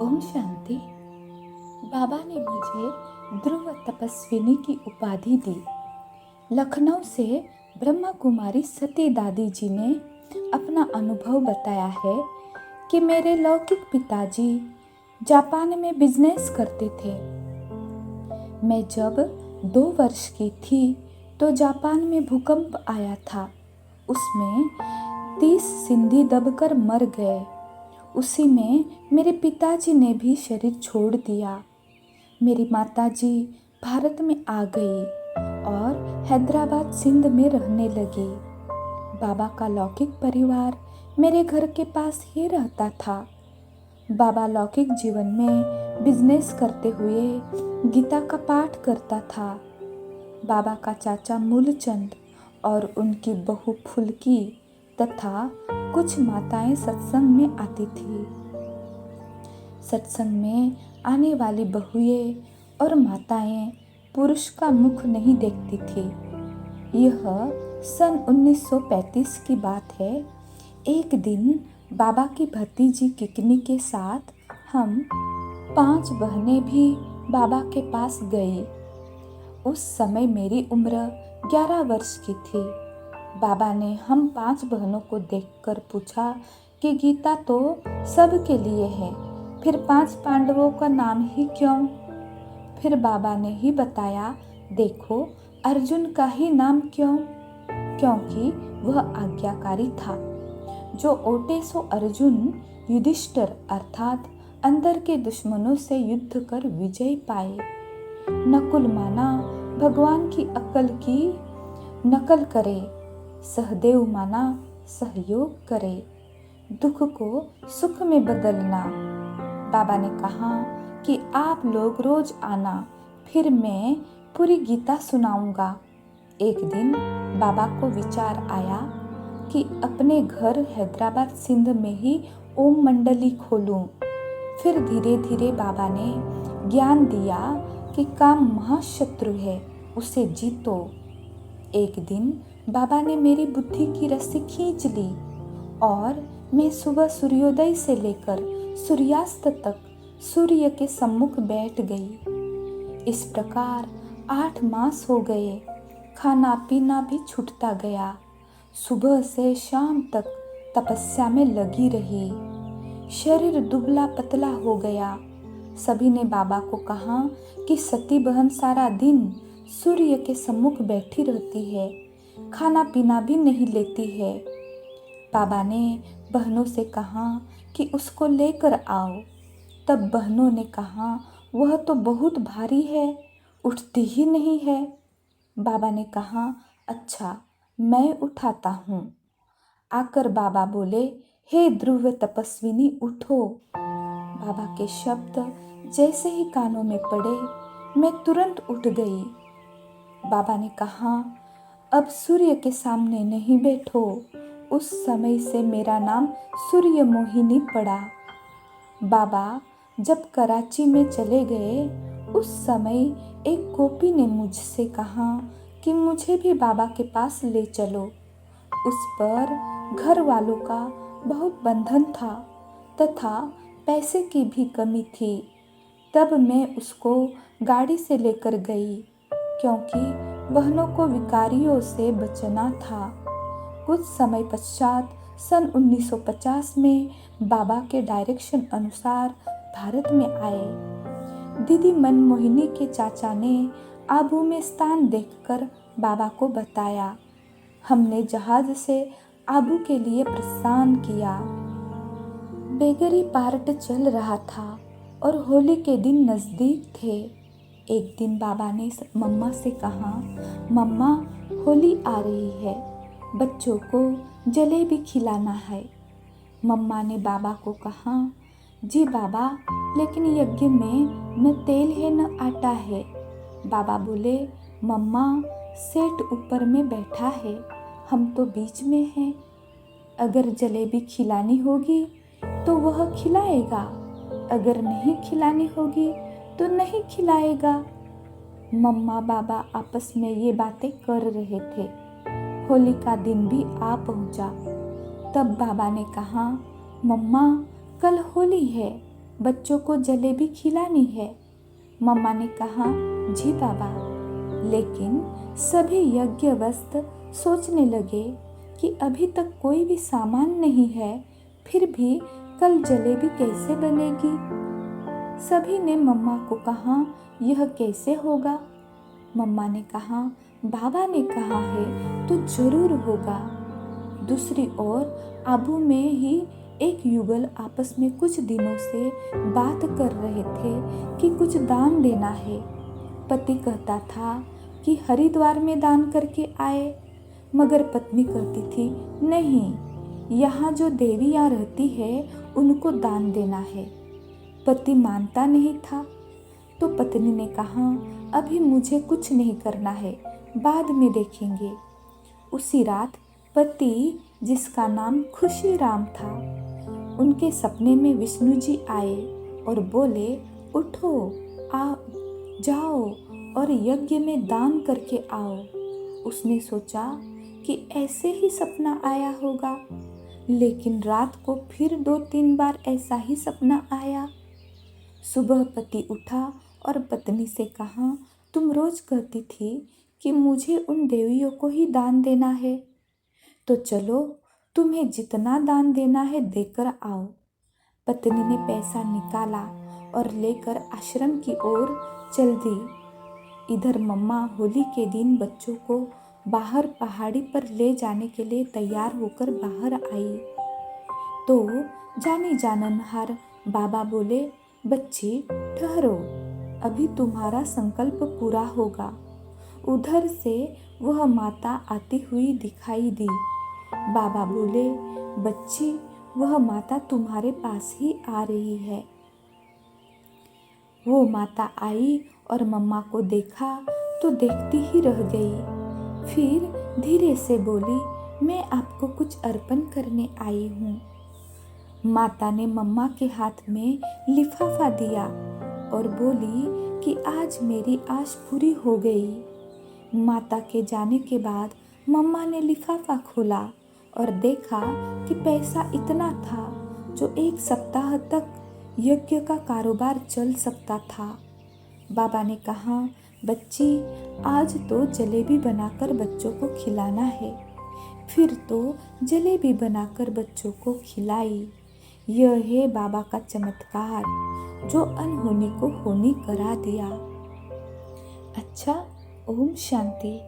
ओम शांति। बाबा ने मुझे ध्रुव तपस्विनी की उपाधि दी। लखनऊ से ब्रह्मा कुमारी सती दादी जी ने अपना अनुभव बताया है कि मेरे लौकिक पिताजी जापान में बिजनेस करते थे। मैं जब 2 वर्ष की थी तो जापान में भूकंप आया था। उसमें 30 सिंधी दबकर मर गए। उसी में मेरे पिताजी ने भी शरीर छोड़ दिया। मेरी माताजी भारत में आ गई और हैदराबाद सिंध में रहने लगी। बाबा का लौकिक परिवार मेरे घर के पास ही रहता था। बाबा लौकिक जीवन में बिजनेस करते हुए गीता का पाठ करता था। बाबा का चाचा मूलचंद और उनकी बहू फुल्की तथा कुछ माताएं सत्संग में आती थी। सत्संग में आने वाली बहुएं और माताएं पुरुष का मुख नहीं देखती थी। यह सन 1935 की बात है। एक दिन बाबा की भतीजी किकनी के साथ हम 5 बहनें भी बाबा के पास गई। उस समय मेरी उम्र 11 वर्ष की थी। बाबा ने हम 5 बहनों को देखकर पूछा कि गीता तो सबके लिए है, फिर 5 पांडवों का नाम ही क्यों? फिर बाबा ने ही बताया, देखो अर्जुन का ही नाम क्यों? क्योंकि वह आज्ञाकारी था। जो ओटे सो अर्जुन युधिष्ठिर अर्थात अंदर के दुश्मनों से युद्ध कर विजय पाए। नकुल माना भगवान की अक्ल की नकल करे, सहदेव माना सहयोग करे, दुख को सुख में बदलना। बाबा ने कहा कि आप लोग रोज आना, फिर मैं पूरी गीता सुनाऊंगा। एक दिन बाबा को विचार आया कि अपने घर हैदराबाद सिंध में ही ओम मंडली खोलूं। फिर धीरे धीरे बाबा ने ज्ञान दिया कि काम महाशत्रु है, उसे जीतो। एक दिन बाबा ने मेरी बुद्धि की रस्सी खींच ली और मैं सुबह सूर्योदय से लेकर सूर्यास्त तक सूर्य के सम्मुख बैठ गई। इस प्रकार 8 मास हो गए। खाना पीना भी छूटता गया। सुबह से शाम तक तपस्या में लगी रही। शरीर दुबला पतला हो गया। सभी ने बाबा को कहा कि सती बहन सारा दिन सूर्य के सम्मुख बैठी रहती है, खाना पीना भी नहीं लेती है। बाबा ने बहनों से कहा कि उसको लेकर आओ। तब बहनों ने कहा, वह तो बहुत भारी है, उठती ही नहीं है। बाबा ने कहा, अच्छा मैं उठाता हूँ। आकर बाबा बोले, हे ध्रुव तपस्विनी उठो। बाबा के शब्द जैसे ही कानों में पड़े, मैं तुरंत उठ गई। बाबा ने कहा, अब सूर्य के सामने नहीं बैठो। उस समय से मेरा नाम सूर्य मोहिनी पड़ा। बाबा जब कराची में चले गए, उस समय एक गोपी ने मुझसे कहा कि मुझे भी बाबा के पास ले चलो। उस पर घर वालों का बहुत बंधन था तथा पैसे की भी कमी थी। तब मैं उसको गाड़ी से लेकर गई, क्योंकि बहनों को विकारियों से बचना था। कुछ समय पश्चात सन 1950 में बाबा के डायरेक्शन अनुसार भारत में आए। दीदी मनमोहिनी के चाचा ने आबू में स्थान देखकर बाबा को बताया। हमने जहाज से आबू के लिए प्रस्थान किया। बेगरी पार्ट चल रहा था और होली के दिन नज़दीक थे। एक दिन बाबा ने मम्मा से कहा, मम्मा होली आ रही है, बच्चों को जलेबी खिलाना है। मम्मा ने बाबा को कहा, जी बाबा, लेकिन यज्ञ में न तेल है न आटा है। बाबा बोले, मम्मा सेठ ऊपर में बैठा है, हम तो बीच में हैं। अगर जलेबी खिलानी होगी तो वह खिलाएगा, अगर नहीं खिलानी होगी तो नहीं खिलाएगा। मम्मा बाबा आपस में ये बातें कर रहे थे। होली का दिन भी आ पहुंचा। तब बाबा ने कहा, मम्मा कल होली है, बच्चों को जलेबी खिलानी है। मम्मा ने कहा, जी बाबा। लेकिन सभी यज्ञवस्त सोचने लगे कि अभी तक कोई भी सामान नहीं है, फिर भी कल जलेबी कैसे बनेगी। सभी ने मम्मा को कहा, यह कैसे होगा। मम्मा ने कहा, बाबा ने कहा है तो जरूर होगा। दूसरी ओर आबू में ही एक युगल आपस में कुछ दिनों से बात कर रहे थे कि कुछ दान देना है। पति कहता था कि हरिद्वार में दान करके आए, मगर पत्नी कहती थी, नहीं, यहाँ जो देवियाँ रहती है उनको दान देना है। पति मानता नहीं था, तो पत्नी ने कहा, अभी मुझे कुछ नहीं करना है, बाद में देखेंगे। उसी रात पति, जिसका नाम खुशी राम था, उनके सपने में विष्णु जी आए और बोले, उठो, आ जाओ और यज्ञ में दान करके आओ। उसने सोचा कि ऐसे ही सपना आया होगा, लेकिन रात को फिर 2-3 बार ऐसा ही सपना आया। सुबह पति उठा और पत्नी से कहा, तुम रोज कहती थी कि मुझे उन देवियों को ही दान देना है, तो चलो तुम्हें जितना दान देना है देकर आओ। पत्नी ने पैसा निकाला और लेकर आश्रम की ओर चल दी। इधर मम्मा होली के दिन बच्चों को बाहर पहाड़ी पर ले जाने के लिए तैयार होकर बाहर आई, तो जानी जाननहार बाबा बोले, बच्ची ठहरो, अभी तुम्हारा संकल्प पूरा होगा। उधर से वह माता आती हुई दिखाई दी। बाबा बोले, बच्ची, वह माता तुम्हारे पास ही आ रही है। वो माता आई और मम्मा को देखा तो देखती ही रह गई। फिर धीरे से बोली, मैं आपको कुछ अर्पण करने आई हूँ। माता ने मम्मा के हाथ में लिफाफा दिया और बोली कि आज मेरी आश पूरी हो गई। माता के जाने के बाद मम्मा ने लिफाफा खोला और देखा कि पैसा इतना था जो 1 सप्ताह तक यज्ञ का कारोबार चल सकता था। बाबा ने कहा, बच्ची, आज तो जलेबी बनाकर बच्चों को खिलाना है। फिर तो जलेबी बनाकर बच्चों को खिलाई। यह है बाबा का चमत्कार, जो अनहोनी को होनी करा दिया। अच्छा, ओम शांति।